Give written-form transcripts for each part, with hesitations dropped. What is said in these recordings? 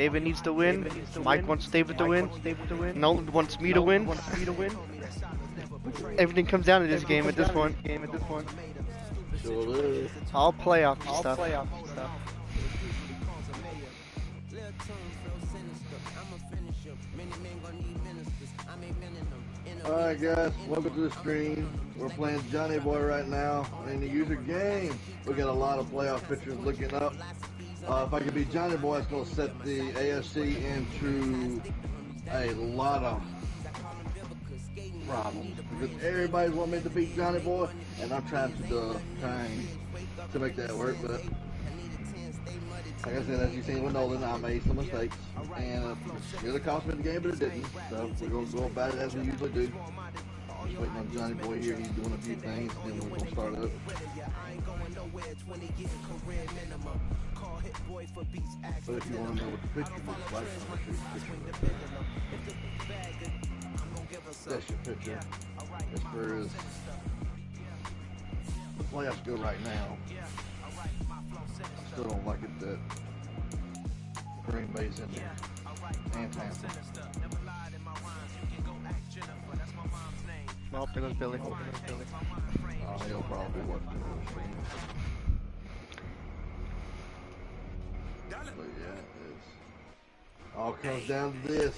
David needs to win. Mike wants David to win. Nolan wants me to win. Everything comes down to this game at this point. Sure is. All playoff stuff. Alright guys, welcome to the stream. We're playing Johnny Boy right now in the user game. We got a lot of playoff pictures looking up. If I could be Johnny Boy, it's going to set the AFC into a lot of problems. Because everybody's wanting me to beat Johnny Boy, and I'm trying to make that work. But like I said, as you've seen with Nolan, I made some mistakes, and it really cost me the game, but it didn't. So we're going to go about it as we usually do. Just waiting on Johnny Boy here. He's doing a few things, and then we're going to start up. But if you want to know what the picture looks like, I'm going to show you the picture. That's your picture. As far as the playoffs go right now, I still don't like it that Green Bay's in there and Tampa. Well, there goes Billy. He'll probably work. But yeah, it's all comes down to this.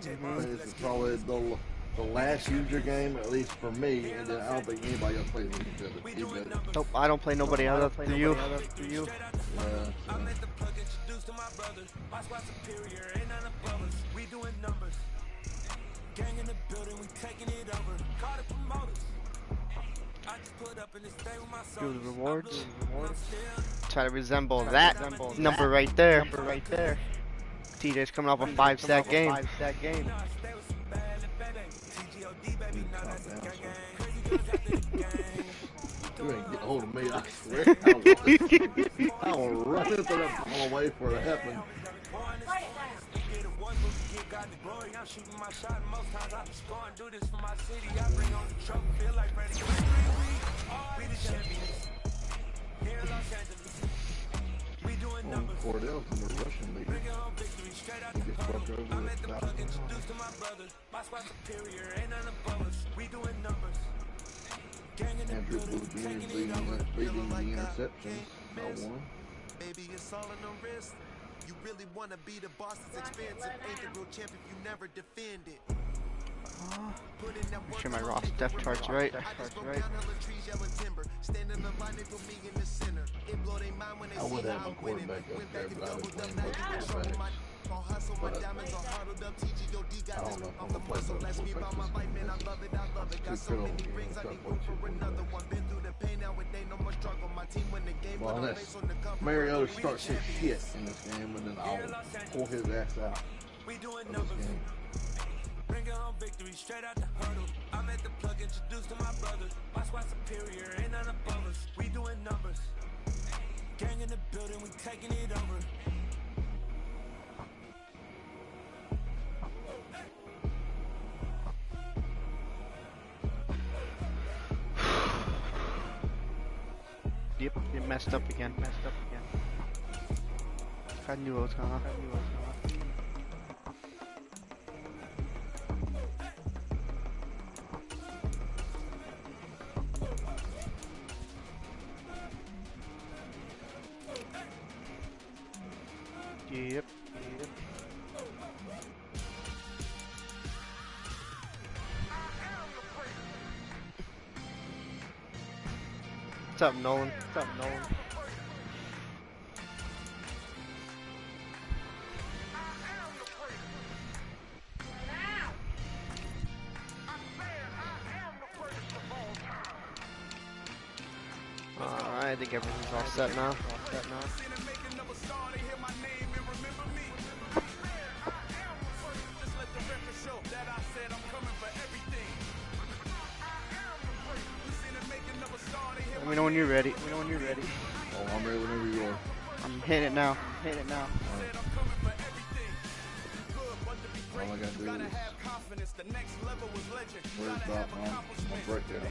This is probably the last user game, at least for me, and then I don't think anybody else plays with each other. Nope, I don't play nobody else to you. Do the rewards. Try to resemble that number right there. TJ's coming off a 5-sack game. You ain't get hold of me, I swear. I will run into that ball away for it to happen. Cordell's in the Russian league. He gets swept over with Andrew Blue is leading the interceptions by 1. Baby, it's all in the wrist. You really want to be the boss, it's expensive. Ain't the real champ if you never defend it. Make sure my Ross depth chart's right. I would have a quarterback up there, but I was playing both quarterbacks. But I don't know if I'm going to play both quarterbacks this game. It's too critical. Well, unless Mariota starts his shit in this game, and then I'll pull his ass out of this game. Bring it home victory straight out the huddle. I'm at the plug introduced to my brothers. Watch why superior ain't none above us. We doing numbers. Gang in the building, we taking it over. Yep, it messed up again. I knew what was going on. Yep. What's up, Nolan? Alright, I think everything's all set now. Let me know when you're ready. Oh, I'm ready whenever you are. I'm hitting it now. Right. All I gotta do is where's that one? I'm gonna break that.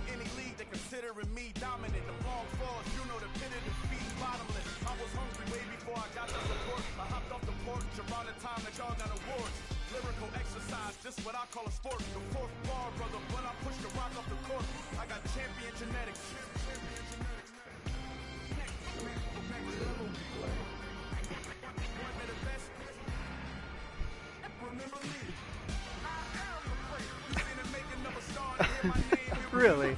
that y'all got awards. Lyrical exercise, this what I call a sport. The fourth bar, brother, when I push the rock off the court. I got champion genetics. Really?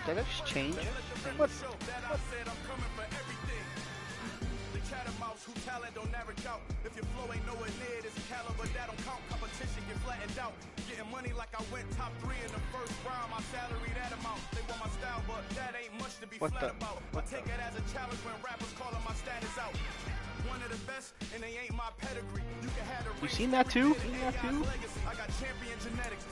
Did that just change? What? If your flow ain't nowhere near this caliber, that don't count. Competition get flattened out. Getting money like I went top 3 in the first round. My salary that amount. They want my style, but that ain't much to be flat about. I take it as a challenge when rappers calling my status out. One of the best, and they ain't my pedigree. You can have the You seen that too? I got champion genetics.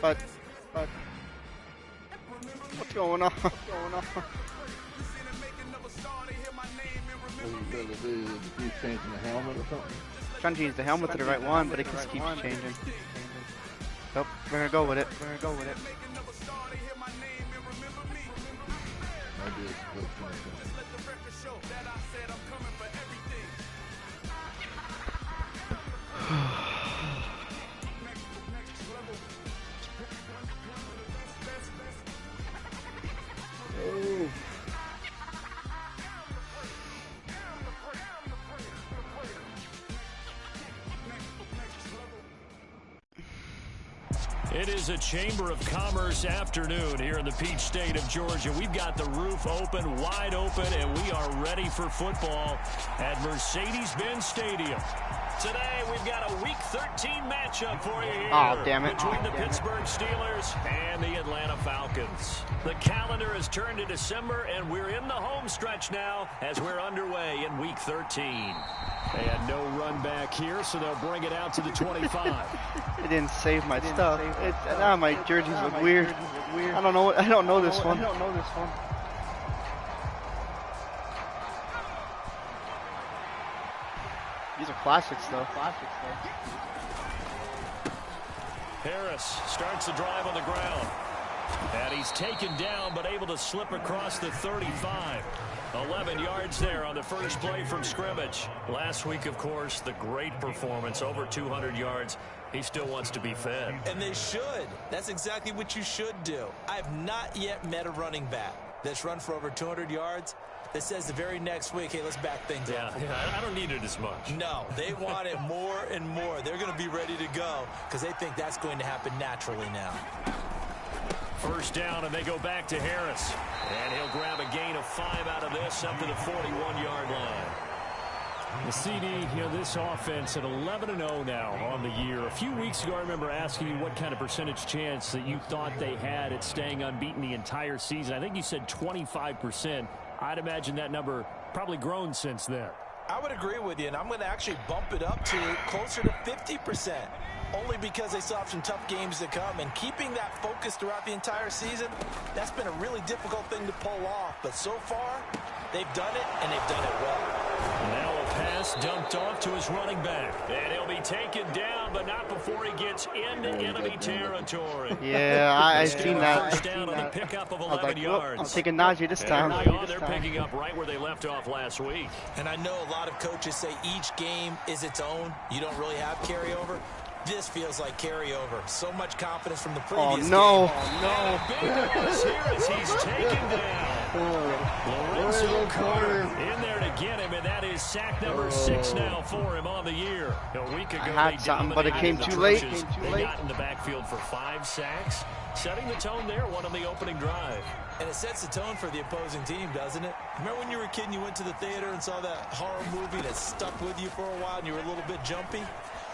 But what's going on? What you better do is keep changing the helmet or something. Trying to change the helmet to the right one, but it just keeps changing. Nope, we're gonna go with it. I just look oh. It is a Chamber of Commerce afternoon here in the Peach State of Georgia. We've got the roof open, wide open, and we are ready for football at Mercedes-Benz Stadium. Today, we've got a Week 13 matchup for you here. Oh, damn it. Between the Pittsburgh Steelers and the Atlanta Falcons. The calendar has turned to December, and we're in the home stretch now as we're underway in Week 13. They had no run back here, so they'll bring it out to the 25. It didn't save my stuff. Now my jerseys look weird. I don't know this one. These are classics though. Harris starts the drive on the ground. And he's taken down, but able to slip across the 35. 11 yards there on the first play from scrimmage. Last week, of course, the great performance, over 200 yards. He still wants to be fed. And they should. That's exactly what you should do. I've not yet met a running back that's run for over 200 yards that says the very next week, hey, let's back things up. Yeah, I don't need it as much. No, they want it more and more. They're going to be ready to go because they think that's going to happen naturally now. First down, and they go back to Harris. And he'll grab a gain of 5 out of this up to the 41-yard line. The CD, this offense at 11-0 now on the year. A few weeks ago, I remember asking you what kind of percentage chance that you thought they had at staying unbeaten the entire season. I think you said 25%. I'd imagine that number probably grown since then. I would agree with you, and I'm going to actually bump it up to closer to 50%. Only because they still have some tough games to come, and keeping that focus throughout the entire season, that's been a really difficult thing to pull off. But so far, they've done it, and they've done it well. Now a pass dumped off to his running back. And he'll be taken down, but not before he gets into enemy territory. Yeah, I've seen that. First down on the pickup of 11 yards. I'm taking Najee this time. They're picking up right where they left off last week. And I know a lot of coaches say each game is its own. You don't really have carryover. This feels like carryover. So much confidence from the previous game. Oh, no. Big loss here as he's taken down. Lorenzo Carter in there to get him, and that is sack number 6 now for him on the year. A week ago, I had something, but it came too late. They got in the backfield for 5 sacks, setting the tone there, one on the opening drive. And it sets the tone for the opposing team, doesn't it? Remember when you were a kid and you went to the theater and saw that horror movie that stuck with you for a while and you were a little bit jumpy?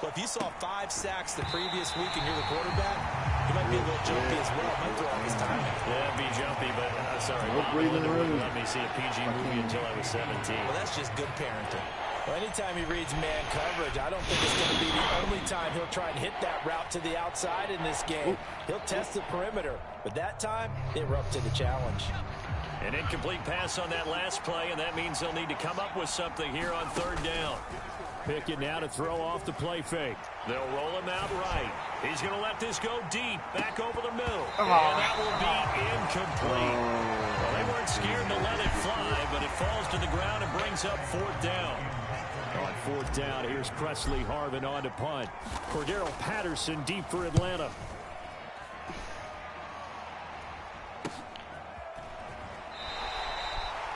Well, if you saw 5 sacks the previous week and you're the quarterback, you might be a little jumpy as well. Might throw off his timing. Yeah, be jumpy, but sorry. Mom wouldn't let me see a PG movie until I was 17. Well, that's just good parenting. Well, anytime he reads man coverage, I don't think it's going to be the only time he'll try and hit that route to the outside in this game. He'll test the perimeter, but that time, they were up to the challenge. An incomplete pass on that last play, and that means they'll need to come up with something here on 3rd down. Pickett now to throw off the play fake. They'll roll him out right. He's going to let this go deep, back over the middle. And that will be incomplete. Well, they weren't scared to let it fly, but it falls to the ground and brings up 4th down. On 4th down, here's Presley Harvin on to punt. Cordero Patterson deep for Atlanta.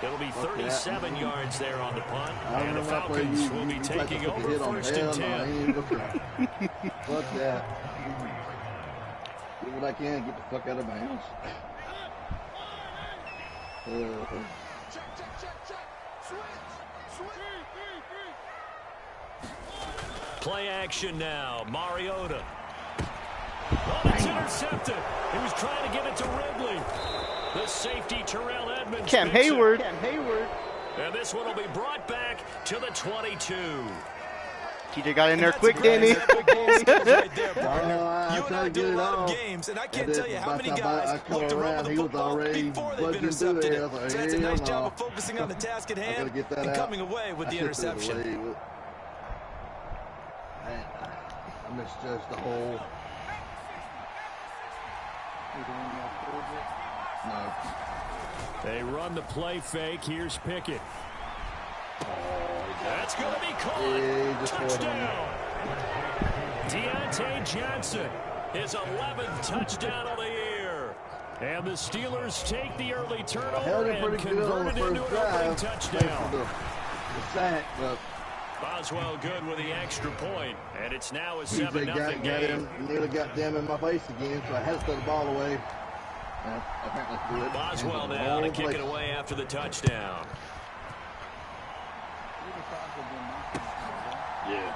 It'll be 37 yards there on the punt. And the Falcons will be taking over 1st and 10. Fuck that. Do what I can, get the fuck out of bounds. Play action now. Mariota. Oh, it's intercepted. He was trying to get it to Ridley. The safety, Terrell Edmonds. Cam Hayward. And this one will be brought back to the 22. TJ got in there quick, didn't he? You and I do a lot of games, and I can't tell you how many guys look to run with the football before they've intercepted it. So that's a nice job of focusing on the task at hand and coming away with the interception. I misjudged the hole. No. They run the play fake. Here's Pickett. That's going to be caught. Touchdown. Deontay Johnson, his 11th touchdown of the year. And the Steelers take the early turnover and pretty convert it into an opening touchdown. The sack, but Boswell good with the extra point, and it's now a 7-0 got game. Nearly got them in my face again, so I had to throw the ball away. Boswell now to kick it away after the touchdown. Yeah.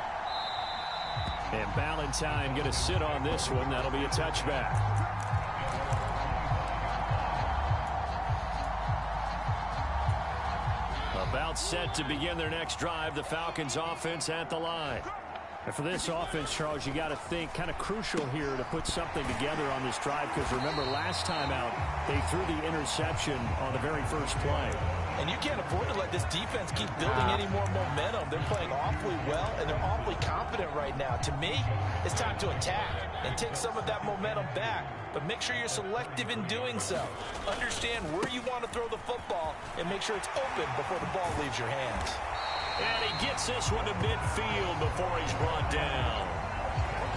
And Ballantyne going to sit on this one. That'll be a touchback. About set to begin their next drive. The Falcons offense at the line. And for this offense, Charles, you got to think kind of crucial here to put something together on this drive, because remember last time out they threw the interception on the very first play. And you can't afford to let this defense keep building any more momentum. They're playing awfully well, and they're awfully confident right now. To me, it's time to attack and take some of that momentum back. But make sure you're selective in doing so. Understand where you want to throw the football and make sure it's open before the ball leaves your hands. And he gets this one to midfield before he's brought down.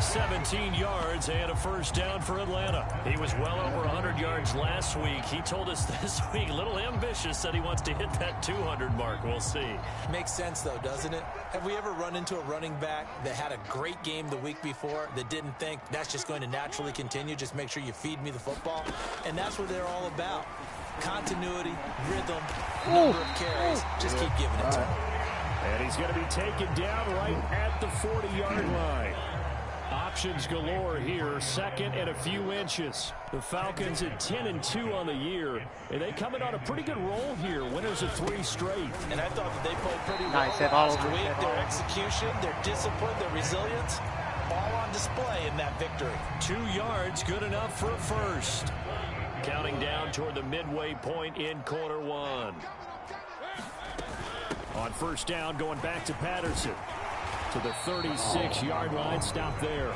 17 yards and a first down for Atlanta. He was well over 100 yards last week. He told us this week, a little ambitious, said he wants to hit that 200 mark. We'll see. Makes sense, though, doesn't it? Have we ever run into a running back that had a great game the week before that didn't think that's just going to naturally continue? Just make sure you feed me the football. And that's what they're all about. Continuity, rhythm, number of carries. Just keep giving it to him. And he's going to be taken down right at the 40-yard line. Options galore here, second and a few inches. The Falcons at 10-2 on the year, and they coming on a pretty good roll here. Winners of 3 straight. And I thought that they played pretty well Nice, last week. Their execution, their discipline, their resilience, all on display in that victory. 2 yards, good enough for a first. Counting down toward the midway point in quarter 1. On first down, going back to Patterson. To the 36-yard line, stop there.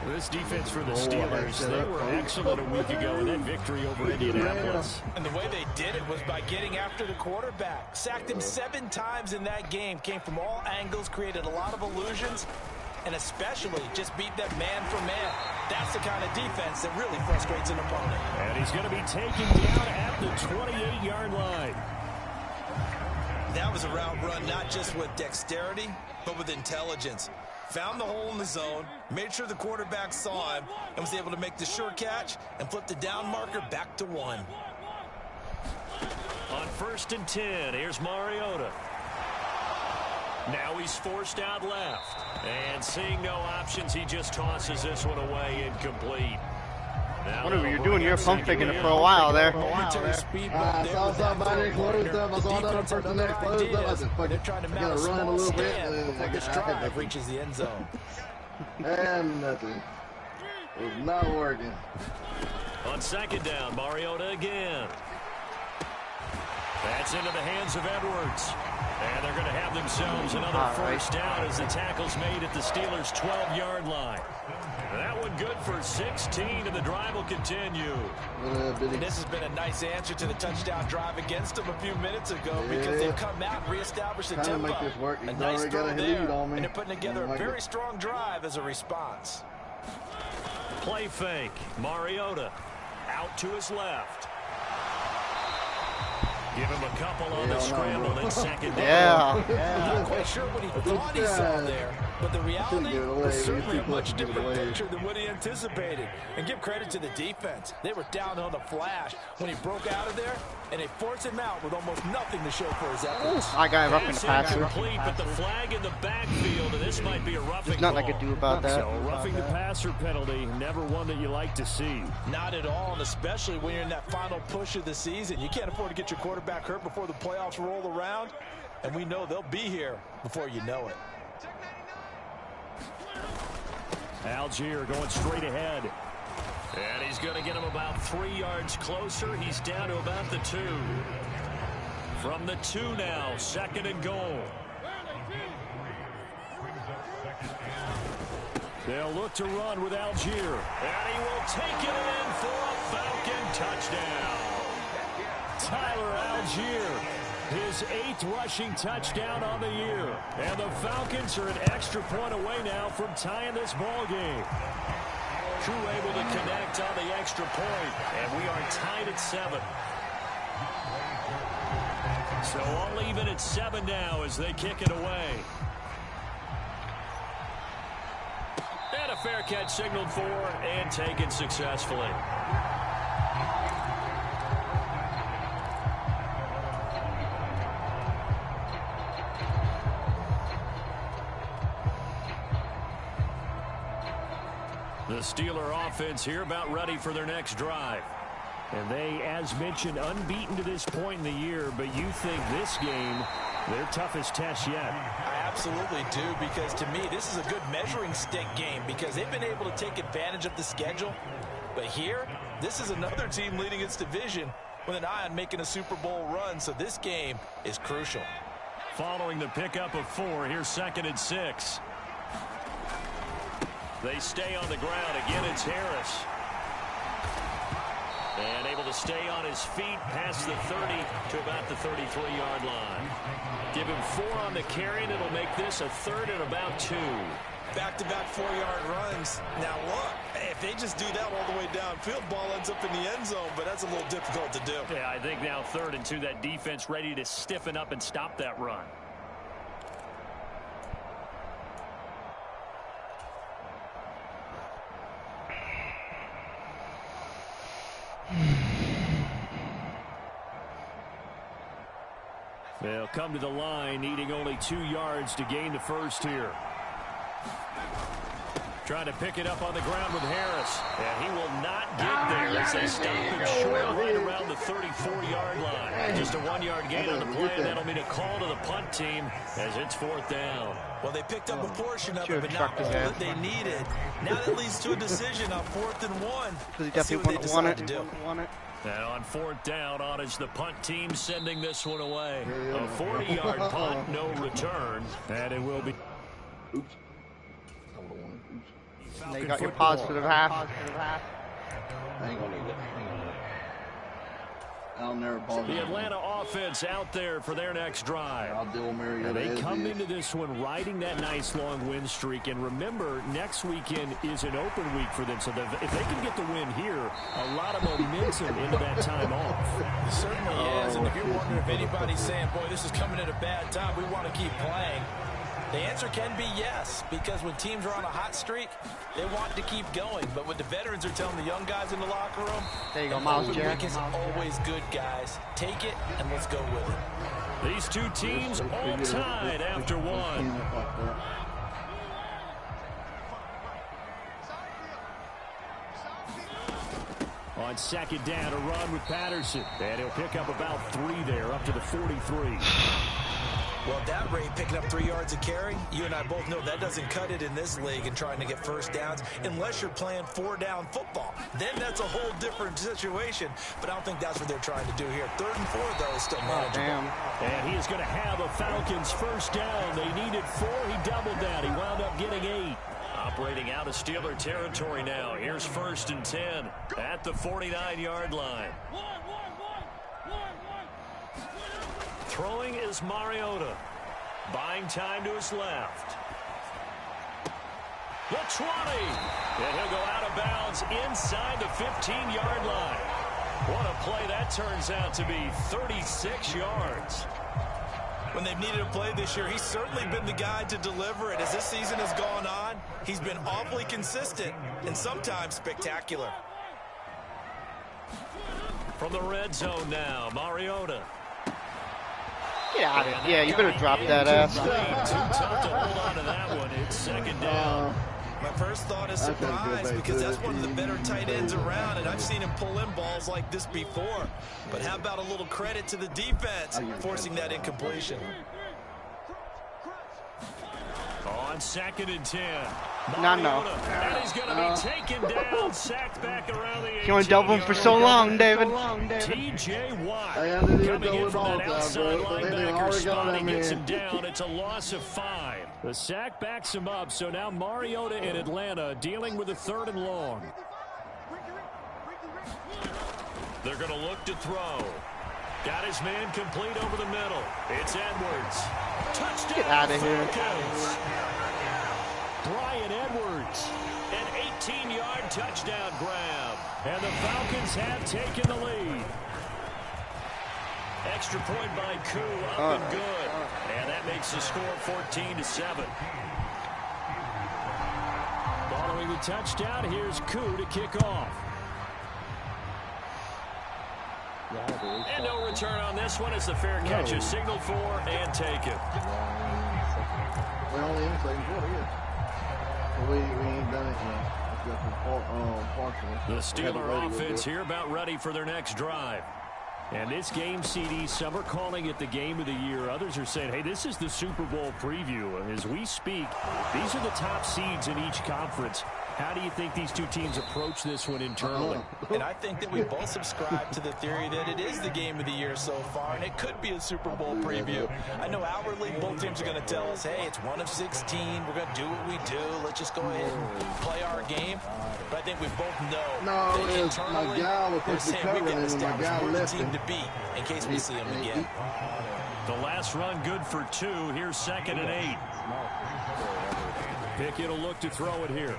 This defense for the Steelers, they were excellent a week ago in that victory over Indianapolis. And the way they did it was by getting after the quarterback. Sacked him 7 times in that game. Came from all angles, created a lot of illusions, and especially just beat them man for man. That's the kind of defense that really frustrates an opponent. And he's going to be taken down at the 28-yard line. That was a route run not just with dexterity, but with intelligence. Found the hole in the zone, made sure the quarterback saw him, and was able to make the sure catch and flip the down marker back to 1. On first and 10, here's Mariota. Now he's forced out left. And seeing no options, he just tosses this one away incomplete. What are you doing? You're pump faking it for a while there. I saw somebody closed up. I saw another person that closed up. I said, fuck it. I gotta run a little bit. And this drive reaches the end zone. And nothing. It was not working. On second down, Mariota again. That's into the hands of Edwards. And they're going to have themselves another first down as the tackle's made at the Steelers' 12-yard line. That one good for 16, and the drive will continue. And this has been a nice answer to the touchdown drive against them a few minutes ago because they've come out and reestablished the tempo. Make this work. A nice throw there, and they're putting together a very strong drive as a response. Play fake. Mariota out to his left. Give him a couple on the scramble and second down. Not quite sure what he thought he saw there, but the reality was certainly a much different picture than what he anticipated. And give credit to the defense. They were down on the flash when he broke out of there, and they forced him out with almost nothing to show for his efforts. I got roughing the passer. Complete, but the flag in the backfield, and this might be a roughing There's nothing I could do about that. So roughing the passer penalty, never one that you like to see. Not at all, and especially when you're in that final push of the season. You can't afford to get your quarterback hurt before the playoffs roll around, and we know they'll be here before you know it. Algier going straight ahead. And he's going to get him about 3 yards closer. He's down to about the 2. From the 2 now, 2nd and goal. They'll look to run with Algier. And he will take it in for a Falcon touchdown. Tyler Algier, his 8th rushing touchdown on the year. And the Falcons are an extra point away now from tying this ball game. Drew able to connect on the extra point, and we are tied at 7. So all even at 7 now as they kick it away. And a fair catch signaled for and taken successfully. The Steeler offense here about ready for their next drive. And they, as mentioned, unbeaten to this point in the year, but you think this game, their toughest test yet. I absolutely do, because to me, this is a good measuring stick game because they've been able to take advantage of the schedule. But here, this is another team leading its division with an eye on making a Super Bowl run, so this game is crucial. Following the pickup of 4, here's 2nd and 6. They stay on the ground. Again, it's Harris. And able to stay on his feet past the 30 to about the 33-yard line. Give him 4 on the carry, and it'll make this a 3rd and about 2. Back-to-back 4-yard runs. Now, look, if they just do that all the way downfield, ball ends up in the end zone, but that's a little difficult to do. Yeah, I think now 3rd and 2, that defense ready to stiffen up and stop that run. They'll come to the line, needing only 2 yards to gain the first here. Trying to pick it up on the ground with Harris. And he will not get there as they stop him short right around the 34-yard line. Just a 1-yard gain on the play, and that'll mean a call to the punt team as it's 4th down. Well, they picked up a portion of it, but not all that they needed. Now that leads to a decision on 4th and 1. Let's see what they decide to do. And on 4th down, on is the punt team sending this one away. A 40-yard punt, no return. And it will be. Oops. Now you got your positive half. I ain't gonna need it. I'll never pause. The Atlanta offense out there for their next drive. I'll deal with Mariota. They come into this one riding that nice long win streak. And remember, next weekend is an open week for them. So if they can get the win here, a lot of momentum into that time off. It certainly is. And if you're wondering if anybody's saying, boy, this is coming at a bad time, we want to keep playing, the answer can be yes, because when teams are on a hot streak, they want to keep going. But what the veterans are telling the young guys in the locker room, there you go, Miles Jack. is always good, guys. Take it and let's go with it. These two teams all tied after 1. On 2nd down, a run with Patterson. And he'll pick up about 3 there, up to the 43. Well, at that rate, picking up 3 yards a carry, you and I both know that doesn't cut it in this league and trying to get first downs unless you're playing 4-down football. Then that's a whole different situation, but I don't think that's what they're trying to do here. 3rd and 4, though, is still manageable. And he is going to have a Falcons first down. They needed 4. He doubled that. He wound up getting 8. Operating out of Steeler territory now. Here's 1st and 10 at the 49-yard line. Throwing is Mariota. Buying time to his left. The 20. And he'll go out of bounds inside the 15-yard line. What a play that turns out to be. 36 yards. When they've needed a play this year, he's certainly been the guy to deliver it. As this season has gone on, he's been awfully consistent and sometimes spectacular. From the red zone now, Mariota. Get out of it. Yeah, you better drop that ass. Too tough to hold on to that one. It's 2nd down. My first thought is surprise because that's one of the better tight ends around, and I've seen him pull in balls like this before. But how about a little credit to the defense forcing that incompletion? On 2nd and 10. No. And he's going to be taken down, sacked back around the 18. You want to double him for so long, David? T.J. Watt coming coming in from that outside linebacker spot. He gets him down. It's a loss of 5. The sack backs him up, so now Mariota in Atlanta dealing with a 3rd and long. They're going to look to throw. Got his man complete over the middle. It's Edwards. Touchdown. Get out of here. Brian Edwards. An 18-yard touchdown grab. And the Falcons have taken the lead. Extra point by Koo, up and good. And that makes the score 14-7. Following the touchdown, here's Koo to kick off. And no return on this one as the fair catch is signaled for and taken. We're only in 2nd quarter yet. We ain't done it yet. The Steeler offense here about ready for their next drive. And this game, CD, some are calling it the game of the year. Others are saying, hey, this is the Super Bowl preview. As we speak, these are the top seeds in each conference. How do you think these two teams approach this one internally? And I think that we both subscribe to the theory that it is the game of the year so far, and it could be a Super Bowl preview. I know outwardly both teams are going to tell us, hey, it's 1 of 16. We're going to do what we do. Let's just go ahead and play our game. But I think we both know that internally they're saying we've got to establish we're the team to beat in case we see them again. The last run good for 2. Here's 2nd and 8. Pickett will look to throw it here.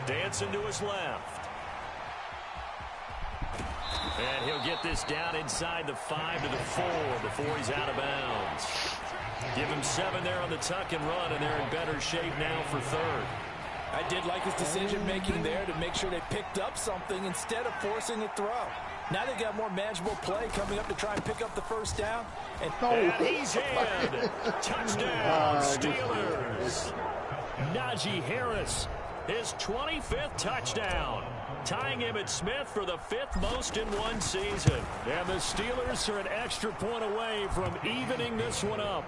Dancing to his left. And he'll get this down inside the 5 to the 4 before he's out of bounds. Give him 7 there on the tuck and run, and they're in better shape now for 3rd. I did like his decision-making there to make sure they picked up something instead of forcing a throw. Now they've got more manageable play coming up to try and pick up the first down. And he's in. Touchdown, Steelers. Najee Harris, his 25th touchdown, tying Emmitt Smith for the 5th most in one season. And the Steelers are an extra point away from evening this one up.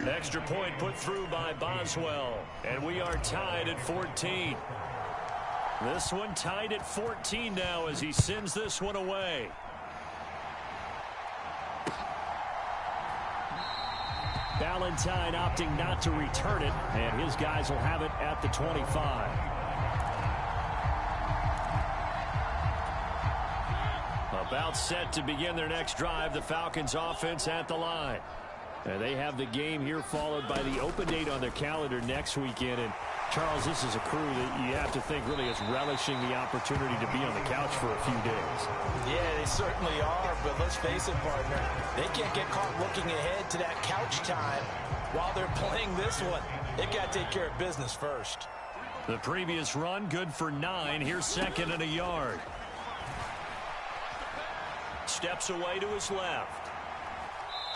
Extra point put through by Boswell, and we are tied at 14. This one tied at 14 now as he sends this one away. Valentine opting not to return it, and his guys will have it at the 25. About set to begin their next drive, the Falcons offense at the line. And they have the game here followed by the open date on their calendar next weekend. And Charles, this is a crew that you have to think really is relishing the opportunity to be on the couch for a few days. Yeah, they certainly are, but let's face it, partner. They can't get caught looking ahead to that couch time while they're playing this one. They've got to take care of business first. The previous run, good for 9. Here's 2nd and a yard. Steps away to his left.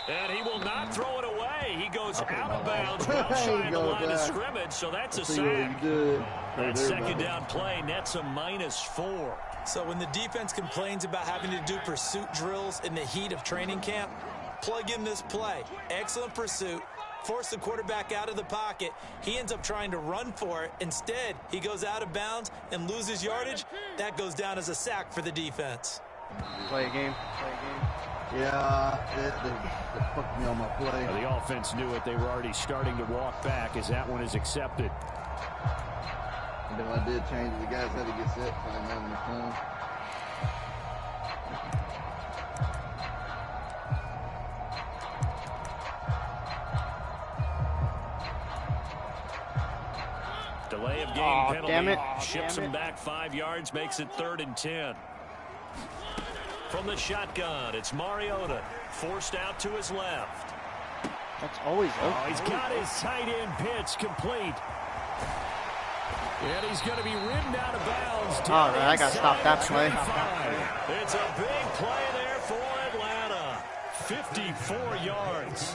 And he will not throw it away. He goes out of bounds, well shy of the line of scrimmage, so that's a sack. That 2nd down play nets a -4. So when the defense complains about having to do pursuit drills in the heat of training camp, plug in this play. Excellent pursuit. Force the quarterback out of the pocket. He ends up trying to run for it. Instead, he goes out of bounds and loses yardage. That goes down as a sack for the defense. Play a game. Yeah, it fucked me on my play. The offense knew it. They were already starting to walk back as that one is accepted. And then when I did change it, the guys had to get set, so I didn't have enough time. Delay of game penalty. Damn it. Ships him back 5 yards, makes it 3rd and 10. From the shotgun, it's Mariota, forced out to his left. That's always open. Oh, he's got his tight end pitch complete. And he's going to be ridden out of bounds. All right, I got to stop that play. It's a big play there for Atlanta. 54 yards.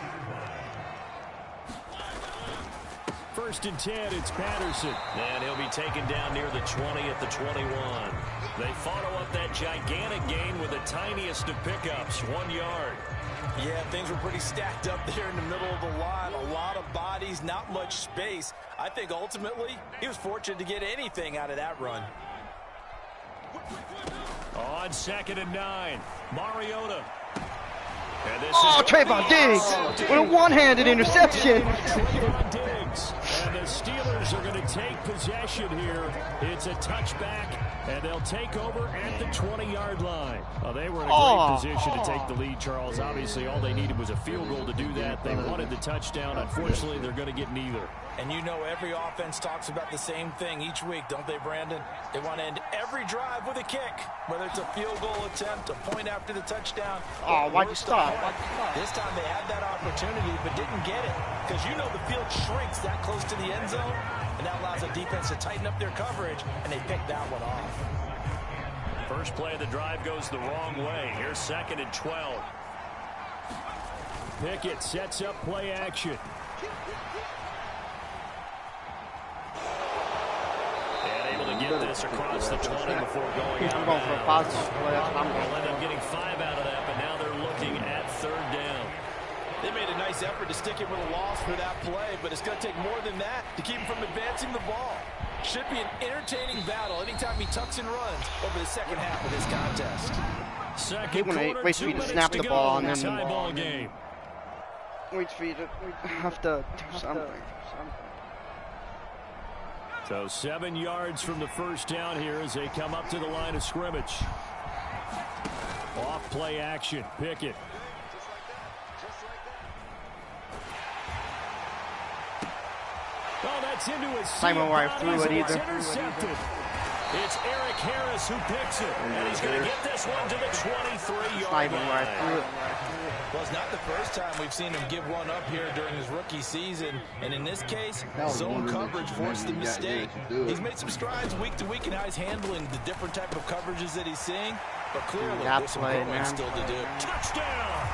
1st and 10, it's Patterson. And he'll be taken down near the 20 at the 21. They follow up that gigantic gain with the tiniest of pickups, 1 yard. Yeah, things were pretty stacked up there in the middle of the line. A lot of bodies, not much space. I think ultimately he was fortunate to get anything out of that run. On 2nd and 9, Mariota. And this Trayvon Diggs with a one-handed interception. Trayvon Diggs. And the Steelers are going to take possession here. It's a touchback, and they'll take over at the 20-yard line. Well, they were in a great position to take the lead, Charles. Obviously, all they needed was a field goal to do that. They wanted the touchdown. Unfortunately, they're going to get neither. And you know every offense talks about the same thing each week, don't they, Brandon? They want to end every drive with a kick, whether it's a field goal attempt, a point after the touchdown. Oh, why'd you stop? This time they had that opportunity but didn't get it because you know the field shrinks that close to the end zone, and that allows the defense to tighten up their coverage, and they picked that one off. First play of the drive goes the wrong way. Here's 2nd and 12. Pickett sets up play action. Get this across the 20 before going out. I'm going for a positive play. They'll end up getting 5 out of that, but now they're looking at 3rd down. They made a nice effort to stick it with a loss for that play, but it's going to take more than that to keep him from advancing the ball. Should be an entertaining battle anytime he tucks and runs over the second half of this contest. Second quarter, wait for you to snap the ball and then tie ball game. Wait for you to have to do something. So 7 yards from the first down here as they come up to the line of scrimmage. Off play action, Pickett. Oh, that's into his Simon where I threw it either. Intercepted. It's Eric Harris who picks it, and he's going to get this one to the 23-yard line. Well, it's not the first time we've seen him give one up here during his rookie season, and in this case, zone coverage forced the mistake. He's made some strides week to week in how he's handling the different type of coverages that he's seeing, but clearly there's some growing still to do. Touchdown!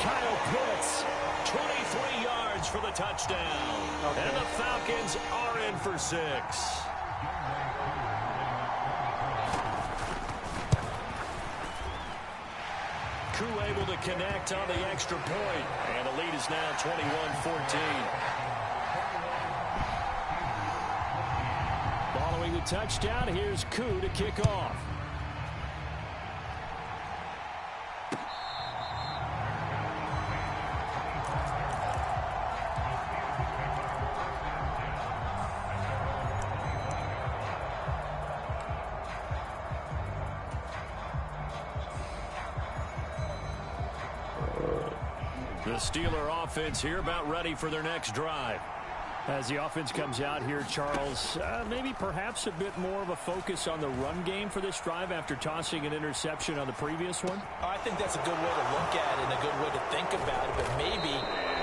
Kyle Pitts, 23 yards for the touchdown, and the Falcons are in for 6. Crew able to connect on the extra point, and the lead is now 21-14. Following the touchdown, here's Koo to kick off. The Steeler offense here about ready for their next drive. As the offense comes out here, Charles, maybe perhaps a bit more of a focus on the run game for this drive after tossing an interception on the previous one? I think that's a good way to look at it and a good way to think about it, but maybe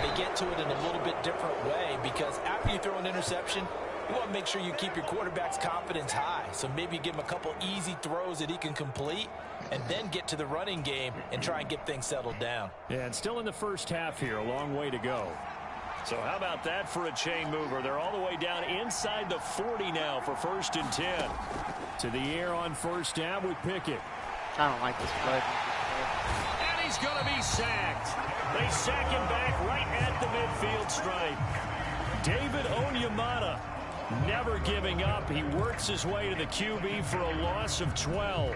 they get to it in a little bit different way because after you throw an interception, you want to make sure you keep your quarterback's confidence high. So maybe give him a couple easy throws that he can complete and then get to the running game and try and get things settled down. Yeah, and still in the first half here, a long way to go. So how about that for a chain mover? They're all the way down inside the 40 now for 1st and 10. To the air on first down with Pickett. I don't like this play. And he's going to be sacked. They sack him back right at the midfield stripe. David Onyemata never giving up. He works his way to the QB for a loss of 12.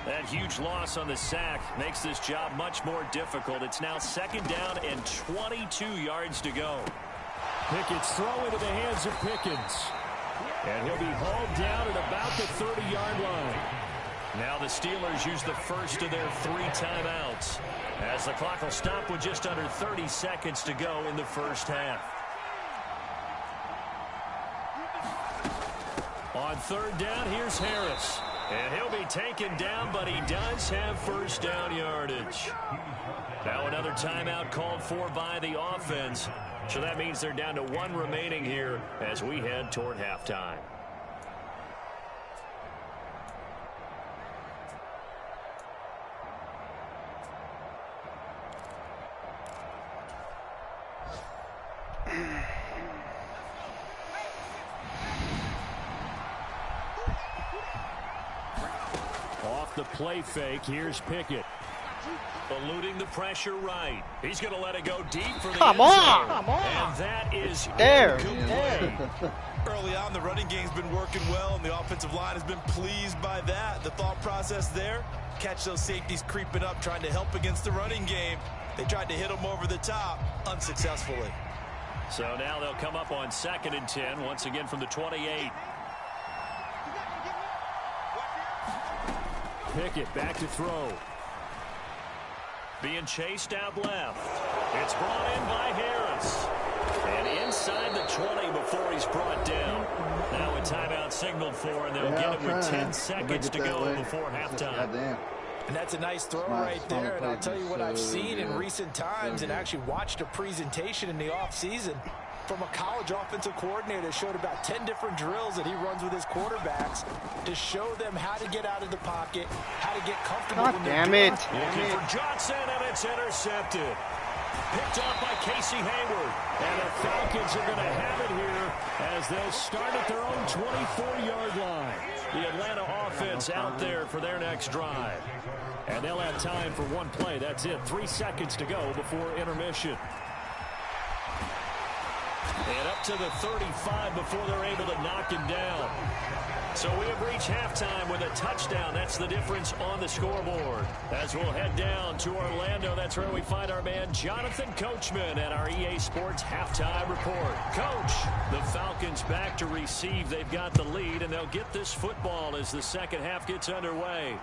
That huge loss on the sack makes this job much more difficult. It's now 2nd down and 22 yards to go. Pickett's throw into the hands of Pickens. And he'll be hauled down at about the 30-yard line. Now the Steelers use the first of their 3 timeouts, as the clock will stop with just under 30 seconds to go in the first half. On 3rd down, here's Harris. And he'll be taken down, but he does have first down yardage. Now another timeout called for by the offense. So that means they're down to 1 remaining here as we head toward halftime. Off the play fake, here's Pickett. Eluding the pressure right. He's going to let it go deep for the Come end zone. on! Come on! And that is There. incomplete. Early on, the running game's been working well, and the offensive line has been pleased by that. The thought process there, catch those safeties creeping up, trying to help against the running game. They tried to hit them over the top, unsuccessfully. So now they'll come up on 2nd and 10, once again from the 28. Pickett back to throw. Being chased out left. It's brought in by Harris. And inside the 20 before he's brought down. Now a timeout signaled for, and they'll get him with 10 seconds to go before halftime. And that's a nice throw right there. And I'll tell you what I've seen in recent times and actually watched a presentation in the offseason from a college offensive coordinator that showed about 10 different drills that he runs with his quarterbacks to show them how to get out of the pocket, how to get comfortable. God damn it. Looking for Johnson, and it's intercepted. Picked off by Casey Hayward. And the Falcons are going to have it here as they'll start at their own 24-yard line. The Atlanta offense out there for their next drive. And they'll have time for 1 play. That's it. 3 seconds to go before intermission. And up to the 35 before they're able to knock him down. So we have reached halftime with a touchdown. That's the difference on the scoreboard. As we'll head down to Orlando, that's where we find our man Jonathan Coachman at our EA Sports Halftime Report. Coach, the Falcons back to receive. They've got the lead, and they'll get this football as the second half gets underway.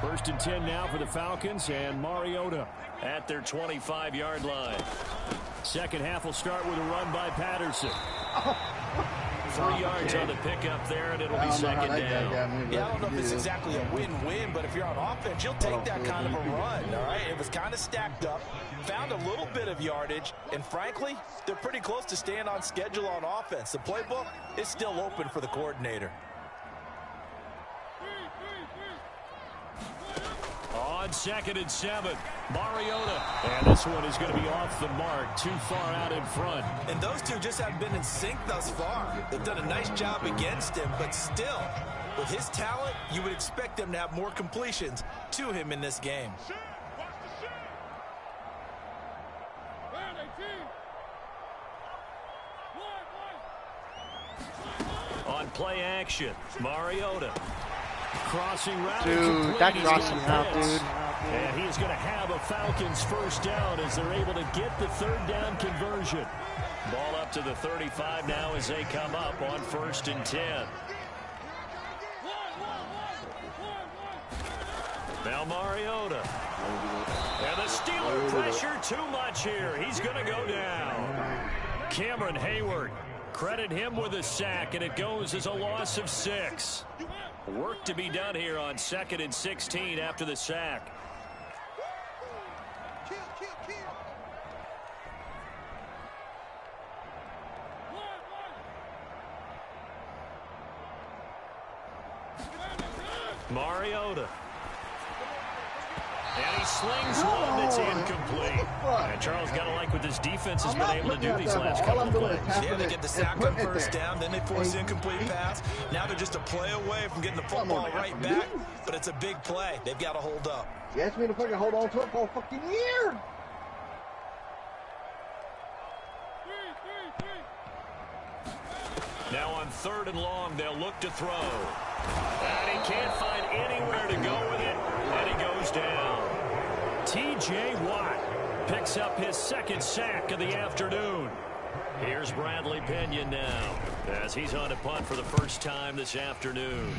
First and 10 now for the Falcons, and Mariota at their 25-yard line. Second half will start with a run by Patterson. 3 yards on the pickup there, and it'll be 2nd down. Yeah, I don't know if it's exactly a win-win, but if you're on offense, you'll take that kind of a run, all right? It was kind of stacked up, found a little bit of yardage, and frankly, they're pretty close to staying on schedule on offense. The playbook is still open for the coordinator. On 2nd and 7, Mariota. And this one is going to be off the mark, too far out in front. And those two just haven't been in sync thus far. They've done a nice job against him, but still, with his talent, you would expect them to have more completions to him in this game. On play action, Mariota. Crossing route. Dude, that crossing route, dude. And he's going to have a Falcons first down as they're able to get the 3rd down conversion. Ball up to the 35 now as they come up on 1st and 10. Now Mariota. And the Steeler pressure too much here. He's going to go down. Cameron Hayward. Credit him with a sack, and it goes as a loss of 6. Work to be done here on 2nd and 16 after the sack. Mariota. And he slings one that's incomplete. And Charles got to like what this defense has been able to do these last couple of plays. Yeah, they get the sack on first down, then they force the incomplete pass. Now they're just a play away from getting the football right back, but it's a big play. They've got to hold up. You asked me to fucking hold on to it for a fucking year. Now on 3rd and long, they'll look to throw. And he can't find anywhere to go with it, and he goes down. T.J. Watt picks up his 2nd sack of the afternoon. Here's Bradley Pinion now, as he's on to punt for the first time this afternoon.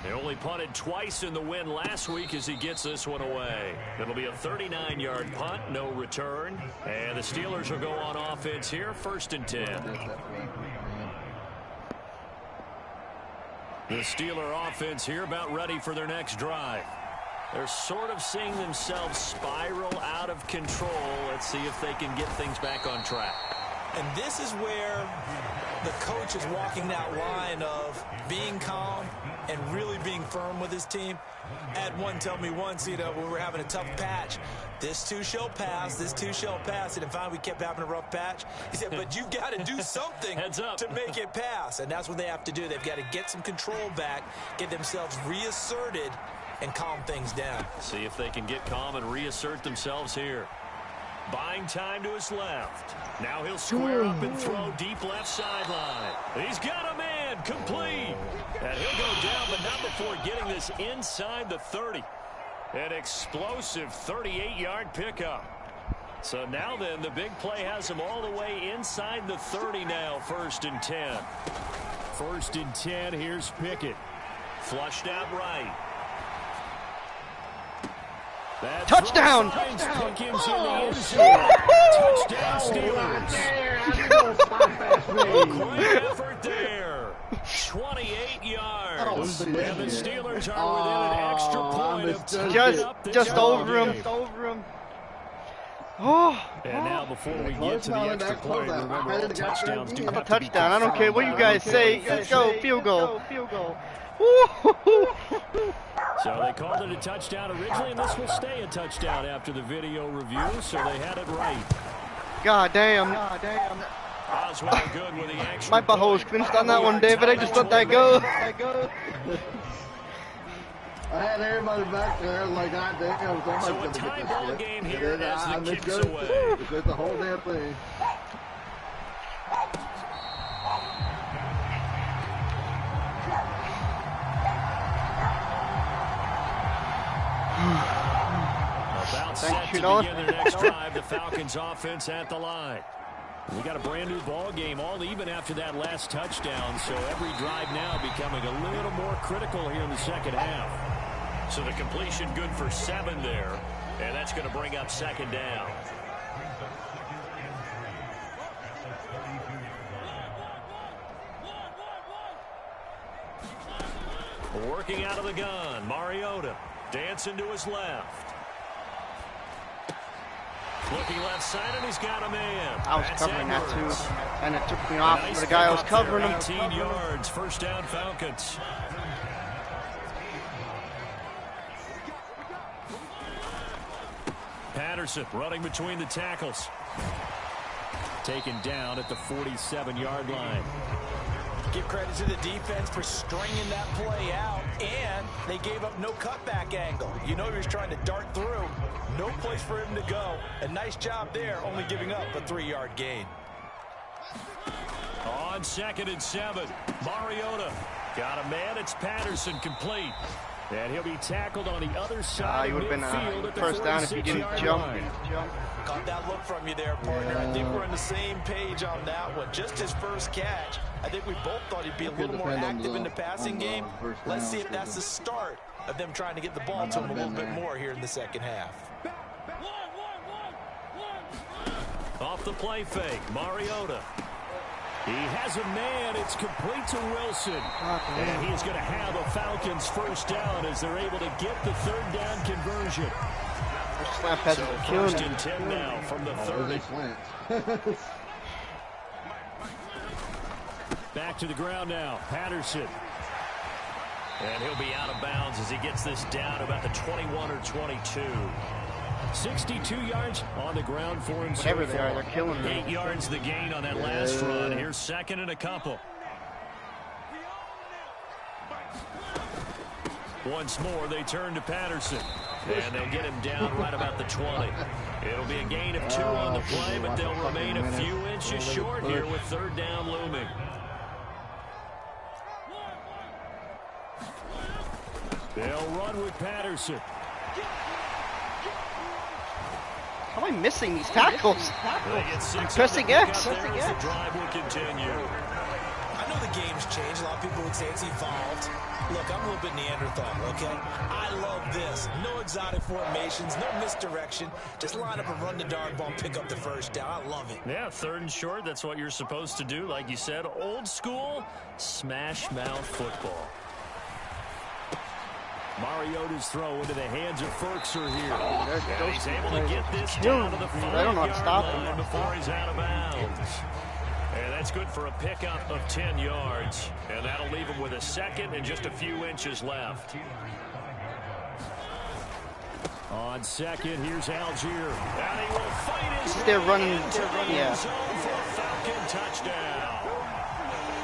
They only punted twice in the win last week as he gets this one away. It'll be a 39-yard punt, no return. And the Steelers will go on offense here, 1st and 10. The Steeler offense here about ready for their next drive. They're sort of seeing themselves spiral out of control. Let's see if they can get things back on track. And this is where the coach is walking that line of being calm and really being firm with his team. I had one tell me once, when we were having a tough patch, this too shall pass, this too shall pass. And finally we kept having a rough patch. He said, but you've got to do something to make it pass. And that's what they have to do. They've got to get some control back, get themselves reasserted, and calm things down. See if they can get calm and reassert themselves here. Buying time to his left. Now he'll square up and throw deep left sideline. He's got a man, complete. And he'll go down, but not before getting this inside the 30. An explosive 38-yard pickup. So now then, the big play has him all the way inside the 30 now, 1st and 10. 1st and 10, here's Pickett. Flushed out right. That touchdown! Pickens in the end zone. Touchdown, Steelers. Great effort there. 28 yards. And the Steelers are within an extra point of tying up this just over game. him. And now before we get to the extra point, remember all touchdowns do have to be touchdown. I don't care what you guys say. Let's go, field goal. So they called it a touchdown originally, and this will stay a touchdown after the video review, so they had it right. God damn. Oswald good with the extra My butthole was clinched on that one, David. I just let that go. I had everybody back there like, God damn, so a tie ball game here as the kicks away. It's the whole damn thing. About set to begin their next drive, the Falcons offense at the line. We got a brand new ball game, all even after that last touchdown, so every drive now becoming a little more critical here in the second half. So the completion good for 7 there, and that's going to bring up 2nd down. Working out of the gun, Mariota dancing to his left. Looking left side, and he's got a man. I was covering that too, and it took me off for the guy I was covering him. 18 yards, 1st down Falcons. Patterson running between the tackles. Taken down at the 47-yard line. Give credit to the defense for stringing that play out, and they gave up no cutback angle. You know he was trying to dart through. No place for him to go. A nice job there, only giving up a 3-yard gain. On 2nd and 7, Mariota got a man. It's Patterson, complete. And he'll be tackled on the other side of midfield at the 1st down if he didn't jump. Caught that look from you there, partner. I think we're on the same page on that one. Just his first catch. I think we both thought he'd be a little more active in the passing game. Let's see if that's the start of them trying to get the ball to him a little bit more here in the second half. Off the play fake, Mariota. He has a man. It's complete to Wilson. And he's going to have a Falcons 1st down as they're able to get the 3rd down conversion. So 1st and 10 now from the 30. Back to the ground now. Patterson. And he'll be out of bounds as he gets this down about the 21 or 22. 62 yards on the ground for him. Whatever they are, they're killing me. 8 yards the gain on that last run. Here's second and a couple. Once more, they turn to Patterson. And they'll get him down right about the 20. It'll be a gain of 2 on the play, but they'll remain a few inches short here with third down looming. They'll run with Patterson. How am I missing these tackles? I'm pressing X. The drive will continue. I know the game's changed. A lot of people would say it's evolved. Look, I'm a little bit Neanderthal, okay? I love this. No exotic formations, no misdirection. Just line up and run the dog ball, pick up the first down. I love it. Yeah, third and short, that's what you're supposed to do. Like you said, old school, smash mouth football. Mariota's throw into the hands of Ferkser here. And he's able to get this down to the 40-yard line before he's out of bounds. And that's good for a pickup of 10 yards. And that'll leave him with a second and just a few inches left. On second, here's Algier. And he will fight his They're running, yeah. Zone for a Falcon touchdown.